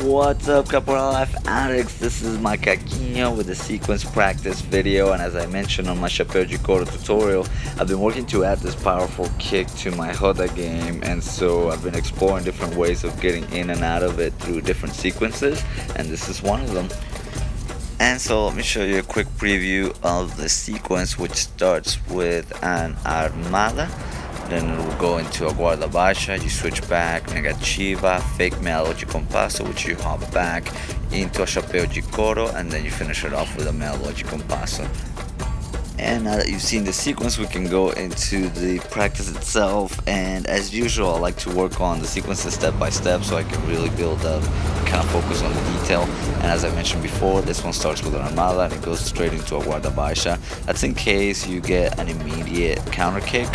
What's up, Capoeira Life addicts? This is Macaquinho with the sequence practice video, and as I mentioned on my Chapeu de Couro tutorial, I've been working to add this powerful kick to my roda game, and so I've been exploring different ways of getting in and out of it through different sequences, and this is one of them. And so let me show you a quick preview of the sequence, which starts with an armada. Then it will go into a guarda baixa, you switch back, negativa, fake meia de compasso, which you hop back into a chapeu de couro, and then you finish it off with a meia de compasso. And now that you've seen the sequence, we can go into the practice itself. And as usual, I like to work on the sequences step by step so I can really build up, kind of focus on the detail. And as I mentioned before, this one starts with an armada and it goes straight into a guarda baixa. That's in case you get an immediate counter kick,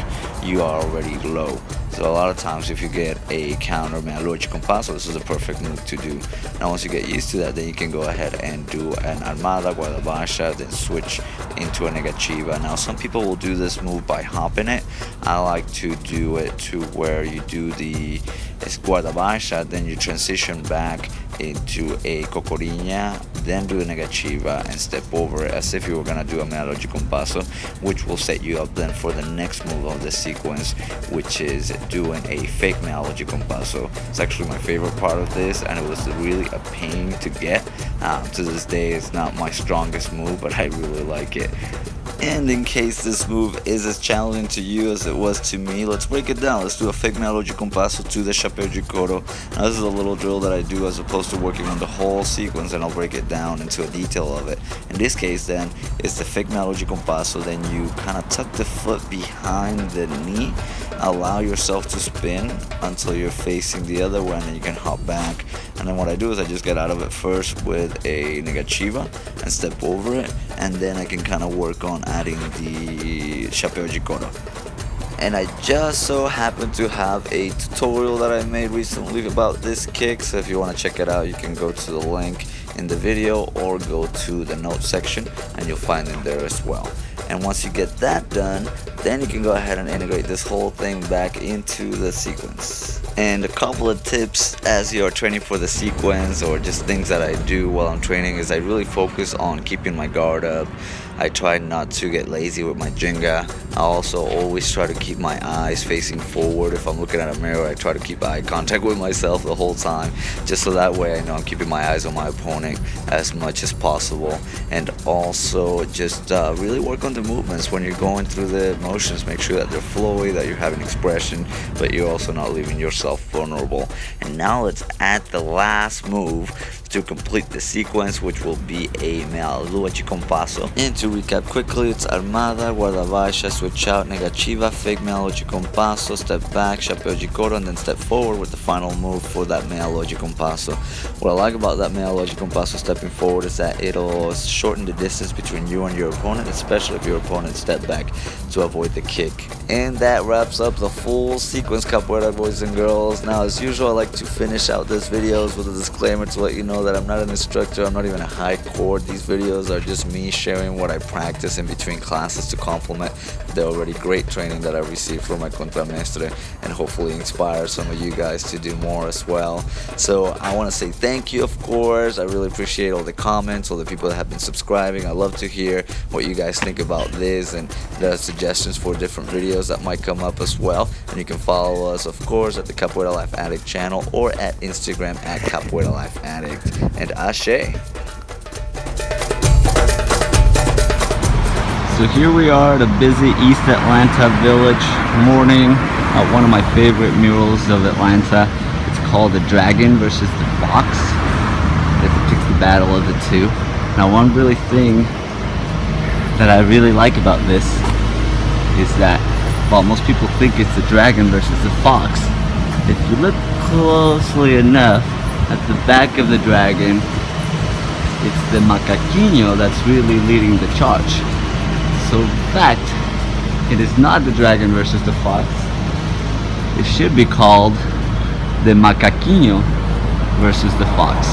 you are already low. So a lot of times if you get a counter meia de compasso, this is a perfect move to do. Now once you get used to that, then you can go ahead and do an armada, guarda baixa, then switch into a negativa. Now some people will do this move by hopping it. I like to do it to where you do the guarda baixa, then you transition back into a cocorinha, then do a negativa and step over it as if you were gonna do a meia de compasso, which will set you up then for the next move of the sequence, which is doing a fake meia de compasso. It's actually my favorite part of this, and it was really a pain to get. To this day, it's not my strongest move, but I really like it. And in case this move is as challenging to you as it was to me, let's break it down. Let's do a fake meia de compasso to the Chapeu de Couro. Now this is a little drill that I do as opposed to working on the whole sequence, and I'll break it down into a detail of it. In this case then, it's the fake meia de compasso, then you kind of tuck the foot behind the knee, allow yourself to spin until you're facing the other way, and then you can hop back. And then what I do is I just get out of it first with a negativa and step over it, and then I can kind of work on adding the Chapeu de Couro. And I just so happen to have a tutorial that I made recently about this kick, so if you want to check it out, you can go to the link in the video or go to the notes section and you'll find it there as well. And once you get that done, then you can go ahead and integrate this whole thing back into the sequence. And a couple of tips as you're training for the sequence, or just things that I do while I'm training, is I really focus on keeping my guard up. I try not to get lazy with my jinga. I also always try to keep my eyes facing forward. If I'm looking at a mirror, I try to keep eye contact with myself the whole time, just so that way I know I'm keeping my eyes on my opponent as much as possible. And also just really work on the movements when you're going through the motions. Make sure that they're flowy, that you're having expression, but you're also not leaving yourself vulnerable. And now let's add the last move to complete the sequence, which will be a meia de compasso. And to recap quickly, it's armada, guarda baixa, switch out, negativa, fake meia de compasso, step back, chapeu de couro, and then step forward with the final move for that meia de compasso. What I like about that meia de compasso stepping forward is that it'll shorten the distance between you and your opponent, especially if your opponent step back to avoid the kick. And that wraps up the full sequence, capoeira boys and girls. Now as usual, I like to finish out these videos with a disclaimer to let you know that I'm not an instructor, I'm not even a high court. These videos are just me sharing what I practice in between classes to complement the already great training that I received from my contramestre, and hopefully inspire some of you guys to do more as well. So I want to say thank you, of course. I really appreciate all the comments, all the people that have been subscribing. I love to hear what you guys think about this, and the suggestions for different videos that might come up as well. And you can follow us, of course, at the Capoeira Life Addict channel or at Instagram at Capoeira Life Addict. And Ashe. So here we are at a busy East Atlanta village morning at one of my favorite murals of Atlanta. It's called The Dragon versus the Fox. It depicts the battle of the two. Now one really thing that I really like about this is that while most people think it's the dragon versus the fox, if you look closely enough at the back of the dragon, it's the Macaquinho that's really leading the charge. So in fact, it is not the dragon versus the fox. It should be called the Macaquinho versus the fox.